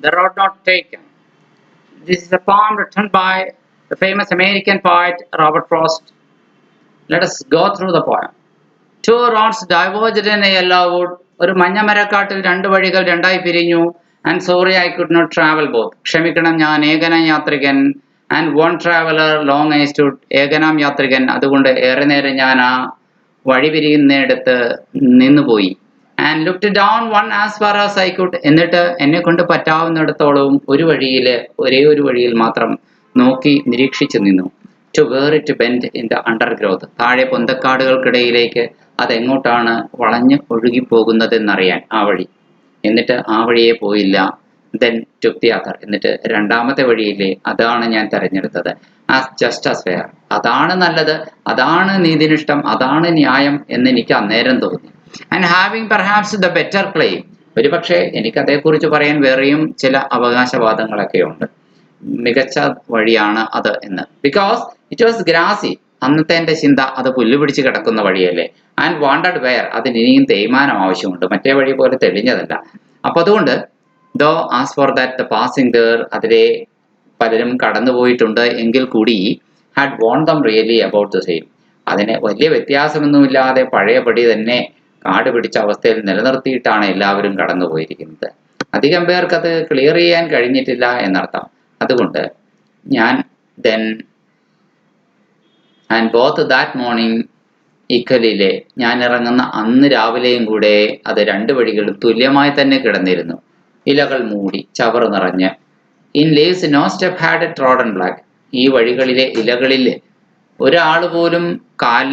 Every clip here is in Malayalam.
The Road Not Taken. This is a poem written by the famous American poet Robert Frost. Let us go through the poem. Two roads diverged in a yellow wood. ഒരു മഞ്ഞമരക്കാട്ടിൽ രണ്ട് വഴികൾ രണ്ടായി പിരിഞ്ഞു. And sorry I could not travel both. ക്ഷമിക്കണം, ഞാൻ ഏകനാം യാത്രികൻ. And one traveler long I stood. ഏകനാം യാത്രികൻ, അതുകൊണ്ട് ഏറെ നേരം ഞാൻ ആ വഴി പിരിയുന്നിടത്ത് നിന്നുപോയി. And looked down one as far as I could. എന്നിട്ട് എന്നെ കൊണ്ട് പറ്റാവുന്നിടത്തോളവും ഒരേ ഒരു വഴിയിൽ മാത്രം നോക്കി നിരീക്ഷിച്ചു നിന്നു. To where it bent in the undergrowth. താഴെ പൊന്തക്കാടുകൾക്കിടയിലേക്ക് അതെങ്ങോട്ടാണ് വളഞ്ഞ് ഒഴുകിപ്പോകുന്നതെന്നറിയാൻ ആ വഴി. എന്നിട്ട് ആ വഴിയെ പോയില്ല. Then took the other. എന്നിട്ട് രണ്ടാമത്തെ വഴിയില്ലേ, അതാണ് ഞാൻ തെരഞ്ഞെടുത്തത്. As just as fair. അതാണ് നല്ലത്, അതാണ് നീതിനിഷ്ടം, അതാണ് ന്യായം എന്ന് എനിക്ക് അന്നേരം തോന്നി. And having perhaps the better claim. ഒരുപക്ഷെ എനിക്ക് അതേക്കുറിച്ച് പറയാൻ വേറെയും ചില അവകാശവാദങ്ങളൊക്കെ ഉണ്ട്. മികച്ച വഴിയാണ് അത് എന്ന്. Because it was grassy. അന്നത്തെ എൻ്റെ ചിന്ത അത് പുല്ലുപിടിച്ച് കിടക്കുന്ന വഴിയല്ലേ. And wanted wear. അതിന് ഇനിയും തേയ്മാനം ആവശ്യമുണ്ട്, മറ്റേ വഴി പോലെ തെളിഞ്ഞതല്ല. അപ്പൊ അതുകൊണ്ട് though as for that the passing there, അതിലെ പലരും കടന്നുപോയിട്ടുണ്ട് എങ്കിൽ കൂടി had worn them really about the same. അതിനെ വലിയ വ്യത്യാസമൊന്നുമില്ലാതെ പഴയപടി തന്നെ കാട് പിടിച്ച അവസ്ഥയിൽ നിലനിർത്തിയിട്ടാണ് എല്ലാവരും കടന്നുപോയിരിക്കുന്നത്. അധികം പേർക്ക് അത് ക്ലിയർ ചെയ്യാൻ കഴിഞ്ഞിട്ടില്ല എന്നർത്ഥം. അതുകൊണ്ട് ഞാൻ then and both that morning ഇക്കലിലെ ഞാൻ ഇറങ്ങുന്ന അന്ന് രാവിലെയും കൂടെ അത് രണ്ട് വഴികളും തുല്യമായി തന്നെ കിടന്നിരുന്നു. ഇലകൾ മൂടി ചവറ് നിറഞ്ഞ്. In leaves no step had trodden black. ഈ വഴികളിലെ ഇലകളിൽ ഒരാൾ പോലും കാൽ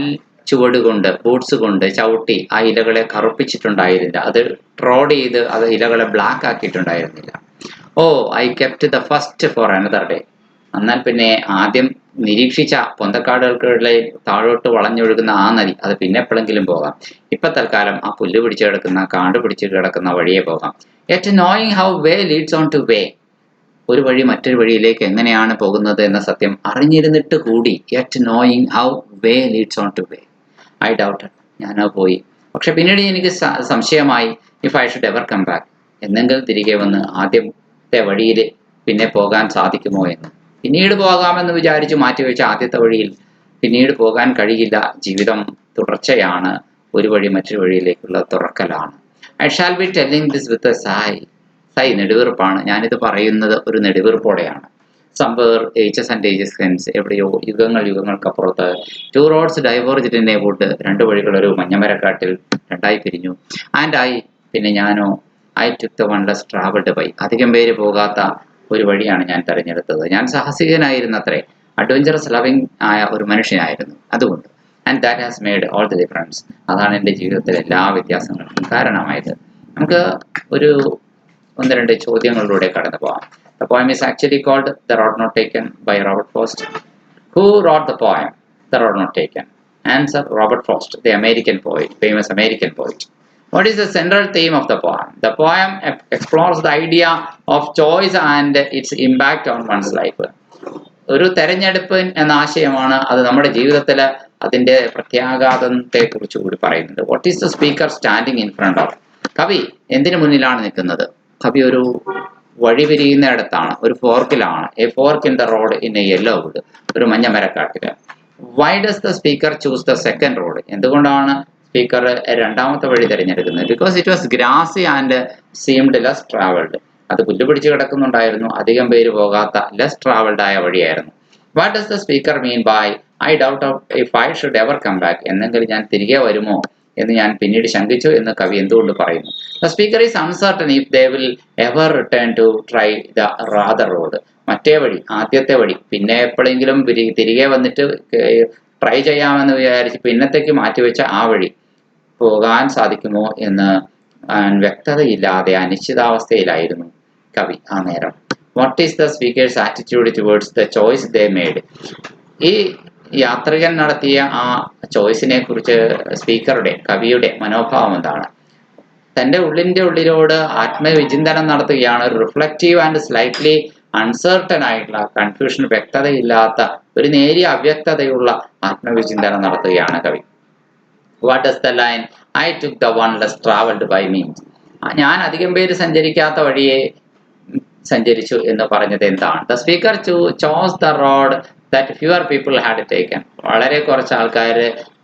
ചുവട് കൊണ്ട് ബൂട്ട്സ് കൊണ്ട് ചവിട്ടി ആ ഇലകളെ കറുപ്പിച്ചിട്ടുണ്ടായിരുന്നില്ല. അത് ട്രോഡ് ചെയ്ത് അത് ഇലകളെ ബ്ലാക്ക് ആക്കിയിട്ടുണ്ടായിരുന്നില്ല. Oh I kept the first for another day. എന്നാൽ പിന്നെ ആദ്യം നിരീക്ഷിച്ച പൊന്തക്കാടുകൾക്കിടെ താഴോട്ട് വളഞ്ഞൊഴുകുന്ന ആ നദി, അത് പിന്നെ എപ്പോഴെങ്കിലും പോകാം. ഇപ്പൊ തൽക്കാലം ആ പുല്ല് പിടിച്ച് കിടക്കുന്ന കാട് പിടിച്ച് കിടക്കുന്ന വഴിയെ പോകാം. Yet knowing how way leads on to way. ഒരു വഴി മറ്റൊരു വഴിയിലേക്ക് എങ്ങനെയാണ് പോകുന്നത് എന്ന സത്യം അറിഞ്ഞിരുന്നിട്ട് കൂടി yet knowing how way leads on to way I doubted. ഞാനോ പോയി. പക്ഷെ പിന്നീട് എനിക്ക് സംശയമായി. If I should ever come back. എന്നെങ്കിലും തിരികെ വന്ന് ആദ്യത്തെ വഴിയിൽ പിന്നെ പോകാൻ സാധിക്കുമോ എന്ന്. പിന്നീട് പോകാമെന്ന് വിചാരിച്ച് മാറ്റിവെച്ച ആദ്യത്തെ വഴിയിൽ പിന്നീട് പോകാൻ കഴിയില്ല. ജീവിതം തുടർച്ചയാണ്, ഒരു വഴി മറ്റൊരു വഴിയിലേക്കുള്ള തുറക്കലാണ്. I shall be telling this with a sigh. Sigh നെടുവീർപ്പാണ്. ഞാനിത് പറയുന്നത് ഒരു നെടുവീർപ്പോടെയാണ്. Somewhere ages and ages hence, എവിടെയോ യുഗങ്ങൾക്കപ്പുറത്ത് two roads diverged in a wood. രണ്ട് വഴികൾ ഒരു മഞ്ഞമരക്കാട്ടിൽ രണ്ടായി പിരിഞ്ഞു. ആൻഡ് ഐ, പിന്നെ ഞാനോ I took the one less travelled by. അധികം പേര് പോകാത്ത ഒരു വഴിയാണ് ഞാൻ തിരഞ്ഞെടുത്തത്. ഞാൻ സാഹസികനായിരുന്നത്രേ, അഡ്വഞ്ചറസ് ലവിങ് ആയ ഒരു മനുഷ്യനായിരുന്നു. അതുകൊണ്ട് and that has made all the difference. അതാണ് എൻ്റെ ജീവിതത്തിലെ എല്ലാ വ്യത്യാസങ്ങൾക്കും കാരണമായത്. നമുക്ക് ഒരു ഒന്ന് രണ്ട് ചോദ്യങ്ങളിലൂടെ കടന്നു പോകാം. The poem is actually called The Road Not Taken by Robert Frost. Who wrote the poem The Road Not Taken? Answer: Robert Frost, the American poet, famous American poet. What is the central theme of the poem? The poem explores the idea of choice and its impact on one's life. ഒരു തെരഞ്ഞെടുപ്പ് എന്ന ആശയമാണ് അത് നമ്മുടെ ജീവിതത്തിൽ അതിൻ്റെ പ്രത്യാഘാതത്തെ കുറിച്ച് കൂടി പറയുന്നുണ്ട്. What is the speaker standing in front of? കവി എന്തിനു മുന്നിലാണ് നിൽക്കുന്നത്? കവി ഒരു വഴി പിരിയുന്നിടത്താണ്, ഒരു ഫോർക്കിലാണ്. A fork in the road in a yellow wood, ഒരു മഞ്ഞമരക്കാട്ടില്. Why does the speaker choose the second road? എന്തുകൊണ്ടാണ് സ്പീക്കർ രണ്ടാമത്തെ വഴി തിരഞ്ഞെടുക്കുന്നത്? Because it was grassy and seemed less travelled. അത് പുല്ല് പിടിച്ച് കിടക്കുന്നുണ്ടായിരുന്നു, അധികം പേര് പോകാത്ത ലെസ് ട്രാവൽഡ് ആയ വഴിയായിരുന്നു. What does the speaker mean by I doubt if I should ever come back? എന്നെങ്കിലും ഞാൻ തിരികെ വരുമോ എന്ന് ഞാൻ പിന്നീട് ശങ്കിച്ചു എന്ന് കവി എന്തുകൊണ്ട് പറയുന്നു? The speaker is uncertain if they will ever return to try the rather road. മറ്റേ വഴി, ആദ്യത്തെ വഴി, പിന്നെ എപ്പോഴെങ്കിലും തിരികെ വന്നിട്ട് ട്രൈ ചെയ്യാമെന്ന് വിചാരിച്ച് പിന്നത്തേക്ക് മാറ്റിവെച്ച ആ വഴി പോകാൻ സാധിക്കുമോ എന്ന് വ്യക്തതയില്ലാതെ അനിശ്ചിതാവസ്ഥയിലായിരുന്നു കവി ആ നേരം. What is the speaker's attitude towards the choice they made? ഈ യാത്രികൻ നടത്തിയ ആ ചോയ്സിനെ കുറിച്ച് സ്പീക്കറുടെ, കവിയുടെ മനോഭാവം എന്താണ്? തൻ്റെ ഉള്ളിലോട് ആത്മവിചിന്തനം നടത്തുകയാണ്. ഒരു റിഫ്ലക്റ്റീവ് ആൻഡ് സ്ലൈറ്റ്ലി അൺസർട്ടൻ ആയിട്ടുള്ള, കൺഫ്യൂഷൻ, വ്യക്തതയില്ലാത്ത, ഒരു നേരിയ അവ്യക്തതയുള്ള ആത്മവിചിന്തനം നടത്തുകയാണ് കവി. What does the line I took the one less travelled by means? ഞാൻ അധികം പേര് സഞ്ചരിക്കാത്ത വഴിയെ സഞ്ചരിച്ചു എന്ന് പറഞ്ഞത് എന്താണ്? The speaker chose the road that fewer people had taken. വളരെ കുറച്ച് ആൾക്കാർ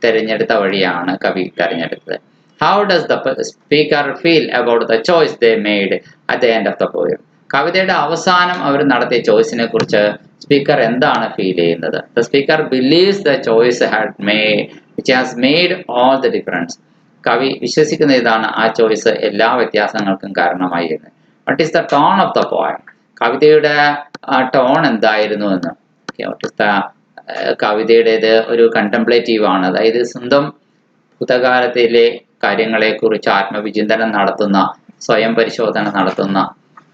തിരഞ്ഞെടുത്ത വഴിയാണ് കവി തിരഞ്ഞെടുത്തത്. How does the speaker feel about the choice they made at the end of the poem? കവിതയുടെ അവസാനം അവർ നടത്തിയ ചോയ്സിനെ കുറിച്ച് സ്പീക്കർ എന്താണ് ഫീൽ ചെയ്യുന്നത്? The speaker believes the choice which has made all the difference. കവി വിശ്വസിക്കുന്ന ഇതാണ്, ആ ചോയ്സ് എല്ലാ വ്യത്യാസങ്ങൾക്കും കാരണമായി എന്ന്. What is the tone of the poem? കവിതയുടെ ടോൺ എന്തായിരുന്നു എന്ന്. വാട്ട് ഈസ് ദ കവിതയുടേത് ഒരു കണ്ടംപ്ലേറ്റീവ് ആണ്, അതായത് സ്വന്തം ഭൂതകാലത്തിലെ കാര്യങ്ങളെക്കുറിച്ച് ആത്മവിചിന്തനം നടത്തുന്ന, സ്വയം പരിശോധന നടത്തുന്ന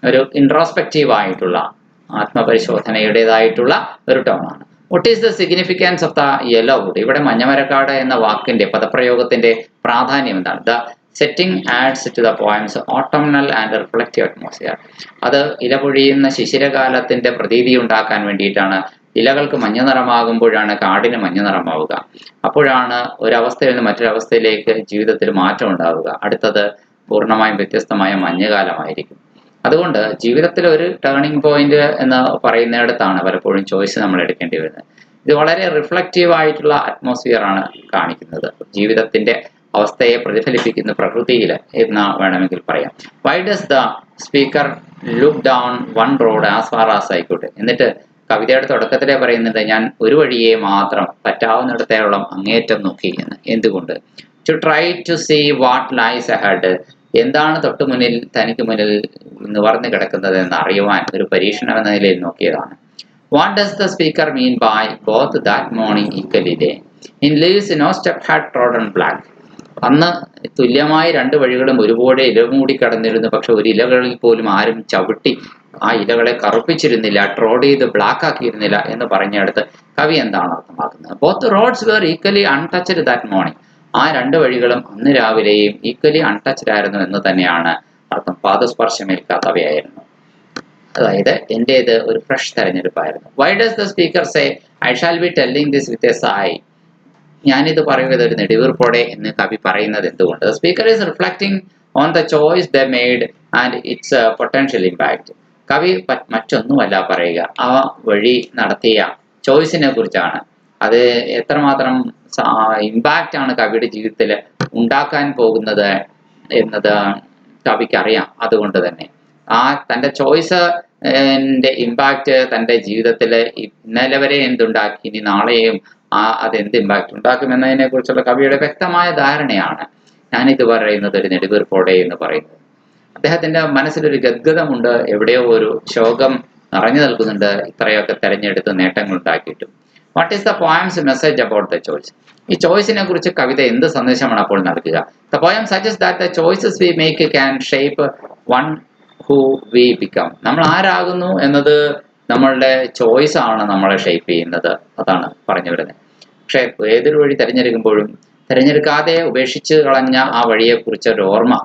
ഒരു ഇൻട്രോസ്പെക്റ്റീവ് ആയിട്ടുള്ള ആത്മപരിശോധനയുടേതായിട്ടുള്ള ഒരു ടോണാണ്. What is the significance of the yellow wood? ഇവിടെ മഞ്ഞമരക്കാട് എന്ന വാക്കിന്റെ പദപ്രയോഗത്തിന്റെ പ്രാധാന്യം എന്താണ്? The setting adds to the poem's autumnal and reflective atmosphere. അത് ഇല പൊഴിയുന്ന ശിശിരകാലത്തിന്റെ പ്രതീതി ഉണ്ടാക്കാൻ വേണ്ടിയിട്ടാണ്. ഇലകൾക്ക് മഞ്ഞ നിറമാകുമ്പോഴാണ് കാടിന് മഞ്ഞ നിറമാവുക. അപ്പോഴാണ് ഒരവസ്ഥയിൽ നിന്ന് മറ്റൊരവസ്ഥയിലേക്ക് ജീവിതത്തിൽ മാറ്റം ഉണ്ടാവുക. അടുത്തത് പൂർണ്ണമായും വ്യത്യസ്തമായ മഞ്ഞുകാലമായിരിക്കും. അതുകൊണ്ട് ജീവിതത്തിൽ ഒരു ടേണിംഗ് പോയിന്റ് എന്ന് പറയുന്നിടത്താണ് പലപ്പോഴും ചോയ്സ് നമ്മൾ എടുക്കേണ്ടി വരുന്നത്. ഇത് വളരെ റിഫ്ലക്റ്റീവ് ആയിട്ടുള്ള അറ്റ്മോസ്ഫിയർ ആണ് കാണിക്കുന്നത്, ജീവിതത്തിന്റെ അവസ്ഥയെ പ്രതിഫലിപ്പിക്കുന്ന പ്രകൃതിയിൽ എന്ന് വേണമെങ്കിൽ പറയാം. Y does the speaker look down one road as far as I could? എന്നിട്ട് കവിതയുടെ തുടക്കത്തിലേ പറയുന്നത്, ഞാൻ ഒരു വഴിയെ മാത്രം പറ്റാവുന്നിടത്തോളം അങ്ങേറ്റം നോക്കി എന്ന്. എന്തുകൊണ്ട്? To try to see what lies ahead. എന്താണ് തൊട്ടു മുന്നിൽ, തനിക്ക് മുന്നിൽ നിവർന്നു കിടക്കുന്നത് എന്ന് അറിയുവാൻ ഒരു പരീക്ഷണം എന്ന നിലയിൽ നോക്കിയതാണ്. What does the speaker mean by both that morning equally day in leaves no step had trodden black? അന്ന് തുല്യമായി രണ്ട് വഴികളും ഒരുപോലെ ഇലമൂടി കടന്നിരുന്നു, പക്ഷെ ഒരു ഇലകളിൽ പോലും ആരും ചവിട്ടി ആ ഇലകളെ കറുപ്പിച്ചിരുന്നില്ല, ട്രോഡ് ചെയ്ത് ബ്ലാക്ക് ആക്കിയിരുന്നില്ല എന്ന് പറഞ്ഞെടുത്ത് കവി എന്താണ് അർത്ഥമാക്കുന്നത്? Both roads were equally untouched that morning. ആ രണ്ട് വഴികളും അന്ന് രാവിലെയും ഈക്വലി അൺടച്ച്ഡ് ആയിരുന്നു എന്ന് തന്നെയാണ് അർത്ഥം. പാദസ്പർശമേൽക്കാത്തവയായിരുന്നു. അതായത് എന്റേത് ഒരു ഫ്രഷ് തെരഞ്ഞെടുപ്പായിരുന്നു. Why does the speaker say I shall be telling this with a sigh? ഞാനിത് പറയുന്നത് ഒരു നെടുവീർപ്പോടെ എന്ന് കവി പറയുന്നത് എന്തുകൊണ്ട്? The speaker is reflecting on the choice the made and its potential impact. കവി മറ്റൊന്നുമല്ല പറയുക, ആ വഴി നടത്തിയ ചോയ്സിനെ കുറിച്ചാണ്. അത് എത്രമാത്രം ഇമ്പാക്റ്റ് ആണ് കവിയുടെ ജീവിതത്തിൽ ഉണ്ടാക്കാൻ പോകുന്നത് എന്നത് കവിക്ക് അറിയാം. അതുകൊണ്ട് തന്നെ ആ തൻ്റെ ചോയ്സ് ഇമ്പാക്റ്റ് തൻ്റെ ജീവിതത്തിൽ ഇന്നലെ വരെ എന്തുണ്ടാക്കി, ഇനി നാളെയും അതെന്ത് ഇമ്പാക്റ്റ് ഉണ്ടാക്കുമെന്നതിനെ കുറിച്ചുള്ള കവിയുടെ വ്യക്തമായ ധാരണയാണ് ഞാനിത് പറയുന്നത് ഒരു നെടുവീർപ്പോടെ എന്ന് പറയുന്നത്. അദ്ദേഹത്തിന്റെ മനസ്സിലൊരു ഗദ്ഗതമുണ്ട്, എവിടെയോ ഒരു ശോകം നിറഞ്ഞു നിൽക്കുന്നുണ്ട്, ഇത്രയൊക്കെ തെരഞ്ഞെടുത്ത് നേട്ടങ്ങൾ ഉണ്ടാക്കിയിട്ടും. What is the poem's message about the choice? ഈ ചോയ്സിനെ കുറിച്ച് കവിത എന്ത് സന്ദേശമാണ് അപ്പോൾ നൽകുക? The poem suggest that the choices we make can shape one who we become. നമ്മൾ ആരാകുന്നു എന്നത് നമ്മളുടെ ചോയ്സ് ആണ് നമ്മളെ ഷേപ്പ് ചെയ്യുന്നത്. അതാണ് പറഞ്ഞു വരുന്നത്. പക്ഷെ ഏതൊരു വഴി തിരഞ്ഞെടുക്കുമ്പോഴും തിരഞ്ഞെടുക്കാതെ ഉപേക്ഷിച്ച് കളഞ്ഞ ആ വഴിയെക്കുറിച്ച് ഒരു ഓർമ്മ,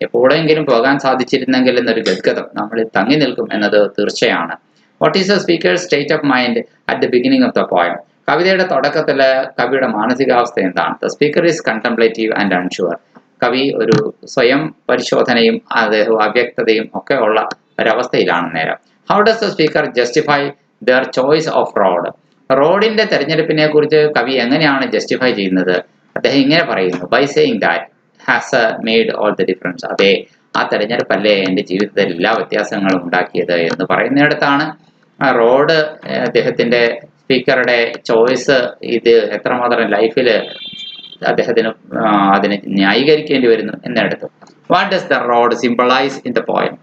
എപ്പോഴെങ്കിലും പോകാൻ സാധിച്ചിരുന്നെങ്കിൽ എന്നൊരു ഗദ്ഗതം നമ്മളിൽ തങ്ങി നിൽക്കും എന്നത് തീർച്ചയാണ്. What is the speakers state of mind at the beginning of the poem? കവിതയുടെ തുടക്കത്തില് കവിയുടെ മാനസികാവസ്ഥ എന്താണ്? The speaker is contemplative and unsure. കവി ഒരു സ്വയം പരിശോധനയും അവ്യക്തതയും ഒക്കെ ഉള്ള ഒരവസ്ഥയിലാണ് നേരം. How does the speaker justify there choice off road? റോഡിന്റെ തെരഞ്ഞെടുപ്പിനെ കുറിച്ച് കവി എങ്ങനെയാണ് ജസ്റ്റിഫൈ ചെയ്യുന്നത്? അദ്ദേഹം ഇങ്ങനെ പറയുന്നു, by saying that has made all the difference. അതെ, ആ തെരഞ്ഞെടുപ്പല്ലേ എൻ്റെ ജീവിതത്തിൽ എല്ലാ വ്യത്യാസങ്ങളും ഉണ്ടാക്കിയത് എന്ന് പറയുന്നിടത്താണ് റോഡ് അദ്ദേഹത്തിന്റെ സ്പീക്കറുടെ ചോയ്സ് ഇത് എത്രമാത്രം ലൈഫിൽ അദ്ദേഹത്തിന് അതിനെ ന്യായീകരിക്കേണ്ടി വരുന്നു എന്നെടുത്തു. What does the road symbolise in the poem?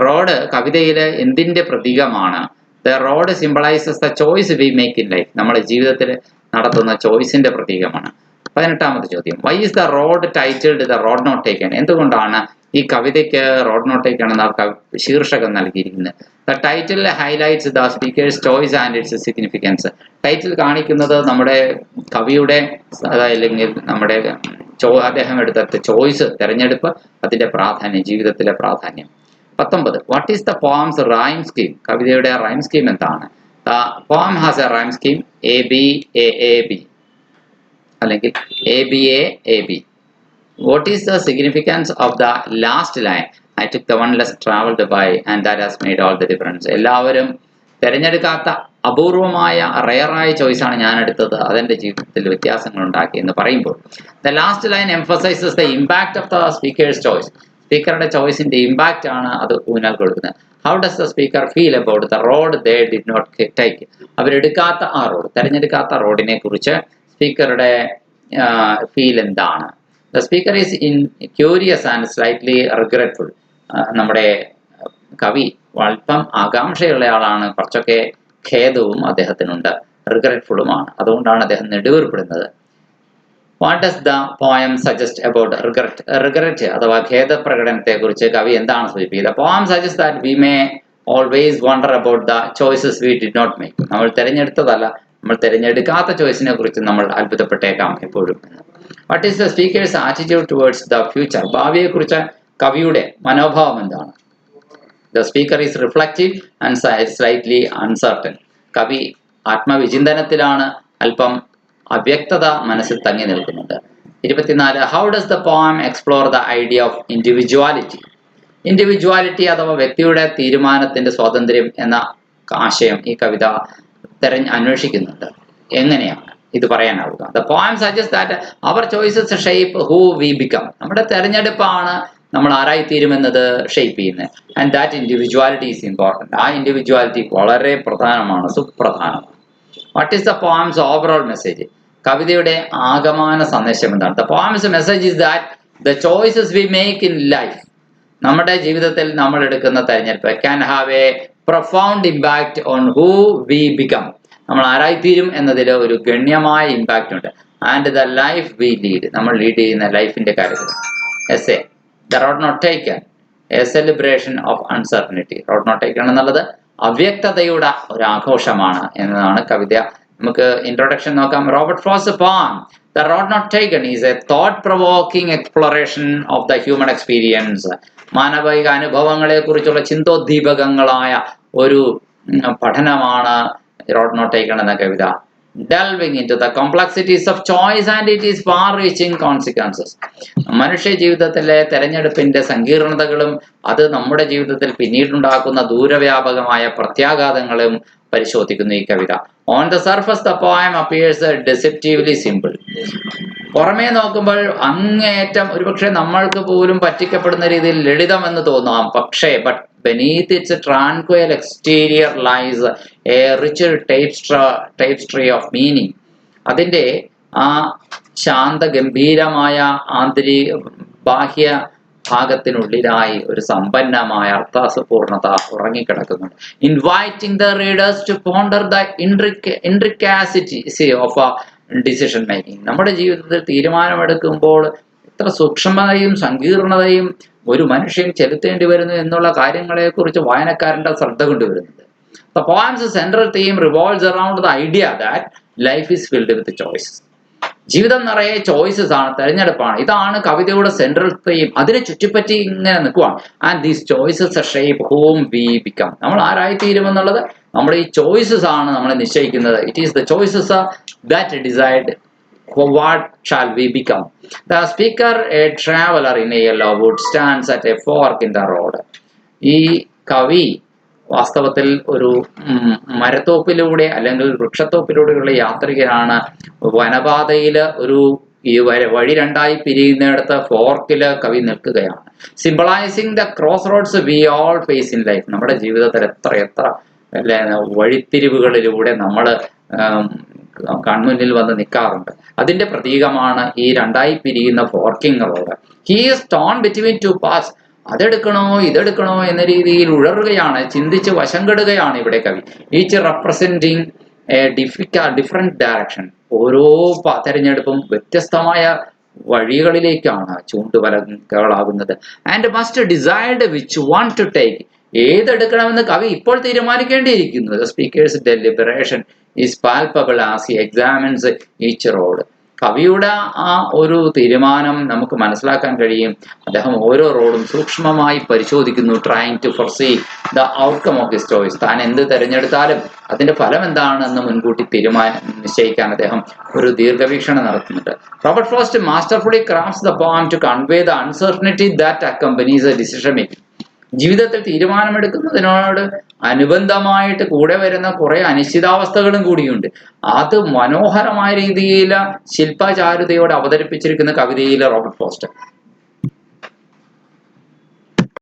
Road കവിതയിലെ എന്തിന്റെ പ്രതീകമാണ്? The road symbolises the choice we make in life. നമ്മുടെ ജീവിതത്തിൽ നടത്തുന്ന ചോയ്സിന്റെ പ്രതീകമാണ്. 18ാമത്തെ ചോദ്യം, why is the road titled the road not taken? എന്തുകൊണ്ടാണ് ഈ കവിതയ്ക്ക് റോഡ് നോട്ട് ടേക്കൺ എന്ന ശീർഷകം നൽകിയിരിക്കുന്നത്? The title highlights the speaker's choice and its significance. Title കാണിക്കുന്നത് നമ്മുടെ കവിയുടെ അല്ലെങ്കിൽ നമ്മുടെ അദ്ദേഹം എടുത്ത ചോയ്സ്, തെരഞ്ഞെടുപ്പ്, അതിന്റെ പ്രാധാന്യം, ജീവിതത്തിലെ പ്രാധാന്യം. 19, what is the poem's rhyme scheme? കവിതയുടെ റൈം സ്കീം എന്താണ്? Poem has a rhyme scheme ABAAB അല്ലെങ്കിൽ ABAAB. What is the significance of the last line I took the one less traveled by and that has made all the difference. എല്ലാവരും തിരഞ്ഞെടുക്കാത്ത അപൂർവമായ റയറായ ചോയ്സാണ് ഞാൻ എടുത്തത്, അതെൻ്റെ ജീവിതത്തിൽ വ്യത്യാസങ്ങൾ ഉണ്ടാക്കി എന്ന് പറയുമ്പോൾ the last line emphasises the impact of the speaker's choice. സ്പീക്കറുടെ ചോയ്സിന്റെ ഇമ്പാക്റ്റ് ആണ് അത് ഊന്നൽ കൊടുക്കുന്നത്. How does the speaker feel about the road they did not take? അവരെടുക്കാത്ത ആ റോഡ്, തിരഞ്ഞെടുക്കാത്ത റോഡിനെ കുറിച്ച് സ്പീക്കറുടെ ഫീൽ എന്താണ്? The speaker is curious and slightly regretful. നമ്മുടെ കവി അല്പം ആകാംക്ഷയുള്ള ആളാണ്, കുറച്ചൊക്കെ ഖേദവും അദ്ദേഹത്തിനുണ്ട്, റിഗ്രറ്റ്ഫുള്ളുമാണ്. അതുകൊണ്ടാണ് അദ്ദേഹം നെടുവീർപ്പെടുന്നത്. What does the poem suggest about regret? Regret അഥവാ ഖേദപ്രകടനത്തെ കുറിച്ച് കവി എന്താണ് സൂചിപ്പിക്കുന്നത്? Poem suggest that we may always wonder about the choices we did not make. നമ്മൾ തിരഞ്ഞെടുത്തതല്ല, നമ്മൾ തിരഞ്ഞെടുക്കാത്ത ചോയ്സിനെ കുറിച്ച് നമ്മൾ അത്ഭുതപ്പെട്ടേക്കാം എപ്പോഴും. What is the speaker's attitude towards the future? ഭാവിയെക്കുറിച്ച് കവിയുടെ മനോഭാവം എന്താണ്? The speaker is reflective and slightly uncertain. കവി ആത്മവിചിന്തനത്തിലാണ്, അല്പം അവ്യക്തത മനസ്സിൽ തങ്ങി നിൽക്കുന്നുണ്ട്. 24. How does the poem explore the idea of individuality? Individuality അഥവാ വ്യക്തിയുടെ തീരുമാനത്തിന്റെ സ്വാതന്ത്ര്യം എന്ന ആശയം ഈ കവിത അന്വേഷിക്കുന്നുണ്ട്. എങ്ങനെയാണ് ഇത് പറയാനാവുക? The poem suggests that our choices shape who we become. നമ്മുടെ തെരഞ്ഞെടുപ്പാണ് നമ്മൾ ആരായിത്തീരുമെന്നത് ഷേപ്പ് ചെയ്യുന്നത്. And that individuality is important. ആ ഇൻഡിവിജ്വാലിറ്റി വളരെ പ്രധാനമാണ്, സുപ്രധാനമാണ്. What is the poem's overall message? കവിതയുടെ ആകമാന സന്ദേശം എന്താണ്? The poem's message is that the choices we make in life, നമ്മുടെ ജീവിതത്തിൽ നമ്മൾ എടുക്കുന്ന തെരഞ്ഞെടുപ്പ് can have a profound impact on who we become. നമ്മൾ ആരായിത്തീരും എന്നതിൽ ഒരു ഗണ്യമായ ഇമ്പാക്റ്റ് ഉണ്ട്. And the life we lead, നമ്മൾ ലീഡ് ചെയ്യുന്ന ലൈഫിന്റെ കാര്യത്തിൽ. S A The road not taken, a celebration of uncertainty. Road not taken എന്നുള്ളത് അവ്യക്തതയുടെ ഒരു ആഘോഷമാണ് എന്നതാണ് കവിത. നമുക്ക് ഇൻട്രൊഡക്ഷൻ നോക്കാം. Robert frost poem The Road Not Taken is a thought-provoking exploration of the human experience. മാനവിക അനുഭവങ്ങളെ കുറിച്ചുള്ള ചിന്തോദ്ദീപകങ്ങളായ ഒരു പഠനമാണ് റോഡ് നോട്ട് ടേക്കൺ എന്ന കവിത. Delving into the complexities of choice and its far-reaching consequences. മനുഷ്യ ജീവിതത്തിലെ തെരഞ്ഞെടുപ്പിന്റെ സങ്കീർണതകളും അത് നമ്മുടെ ജീവിതത്തിൽ പിന്നീടുണ്ടാക്കുന്ന ദൂരവ്യാപകമായ പ്രത്യാഘാതങ്ങളും പരിശോധിക്കുന്നു ഈ കവിത. On the surface, the poem appears deceptively simple. പുറമേ നോക്കുമ്പോൾ അങ്ങേയറ്റം ഒരുപക്ഷെ നമ്മൾക്ക് പോലും പറ്റിക്കപ്പെടുന്ന രീതിയിൽ ലളിതമെന്ന് തോന്നാം. പക്ഷേ beneath its tranquil exterior lies a richer tapestry of meaning. അതിൻ്റെ ആ ശാന്ത ഗംഭീരമായ ബാഹ്യ ഭാഗത്തിനുള്ളിലായി ഒരു സമ്പന്നമായ അർത്ഥാസപൂർണത ഉറങ്ങിക്കിടക്കുന്നുണ്ട്. Inviting the readers to ponder the intricacy of decision making. നമ്മുടെ ജീവിതത്തിൽ തീരുമാനമെടുക്കുമ്പോൾ എത്ര സൂക്ഷ്മതയും സങ്കീർണതയും ഒരു മനുഷ്യൻ ചെലുത്തേണ്ടി വരുന്നു എന്നുള്ള കാര്യങ്ങളെക്കുറിച്ച് വായനക്കാരൻ്റെ ശ്രദ്ധ കൊണ്ടുവരുന്നത്. The poem's central theme revolves around the idea that life is filled with choices. ജീവിതം നിറയെ ചോയ്സസ് ആണ്, തെരഞ്ഞെടുപ്പാണ്. ഇതാണ് കവിതയുടെ സെൻട്രൽ തീം. അതിനെ ചുറ്റിപ്പറ്റി ഇങ്ങനെ നിൽക്കുവാണ്. And these choices shape ഹൂം V become. നമ്മൾ ആരായിത്തീരുമെന്നുള്ളത് നമ്മുടെ ഈ ചോയ്സസ് ആണ് നമ്മളെ നിശ്ചയിക്കുന്നത്. It is the choices that decide what shall we become. The speaker, a traveler in a yellow wood, stands at a fork in the road. ഈ കവി വാസ്തവത്തിൽ ഒരു മരത്തോപ്പിലൂടെ അല്ലെങ്കിൽ വൃക്ഷത്തോപ്പിലൂടെയുള്ള യാത്രികനാണ്. വനപാതയിൽ ഒരു ഈ വഴി രണ്ടായി പിരിയുന്നിടത്ത് ഫോർക്കിൽ കവി നിൽക്കുകയാണ്. Symbolising the crossroads we all face in life. നമ്മുടെ ജീവിതത്തിൽ എത്ര വഴിത്തിരിവുകളിലൂടെ നമ്മൾ കൺമുന്നിൽ വന്ന് നിൽക്കാറുണ്ട്. അതിന്റെ പ്രതീകമാണ് ഈ രണ്ടായി പിരിയുന്ന forking road. He is torn between two paths. അതെടുക്കണോ ഇതെടുക്കണോ എന്ന രീതിയിൽ ഉഴറുകയാണ്, ചിന്തിച്ച് വശം കെടുകയാണ് ഇവിടെ കവി. Each representing a different direction. ഓരോ തെരഞ്ഞെടുപ്പും വ്യത്യസ്തമായ വഴികളിലേക്കാണ് ചൂണ്ടുവലകളാകുന്നത്. And must decide which one to take. ഏതെടുക്കണമെന്ന് കവി ഇപ്പോൾ തീരുമാനിക്കേണ്ടിയിരിക്കുന്നു. The speaker's deliberation is palpable as he examines each road. കവിയുടെ ആ ഒരു തീരുമാനം നമുക്ക് മനസ്സിലാക്കാൻ കഴിയും. അദ്ദേഹം ഓരോ റോഡും സൂക്ഷ്മമായി പരിശോധിക്കുന്നു. Trying to foresee the outcome of his choice. താൻ എന്ത് തിരഞ്ഞെടുത്താലും അതിന്റെ ഫലം എന്താണെന്ന് മുൻകൂട്ടി നിശ്ചയിക്കാൻ അദ്ദേഹം ഒരു ദീർഘവീക്ഷണം നടത്തുന്നുണ്ട്. Robert Frost masterfully crafts the poem to convey the uncertainty that accompanies a decision making. ജീവിതത്തിൽ തീരുമാനമെടുക്കുന്നതിനോട് അനുബന്ധമായിട്ട് കൂടെ വരുന്ന കുറെ അനിശ്ചിതാവസ്ഥകളും കൂടിയുണ്ട്. അത് മനോഹരമായ രീതിയിൽ ശില്പചാരുതയോടെ അവതരിപ്പിച്ചിരിക്കുന്ന കവിതയിലെ റോബർട്ട് ഫോസ്റ്റർ.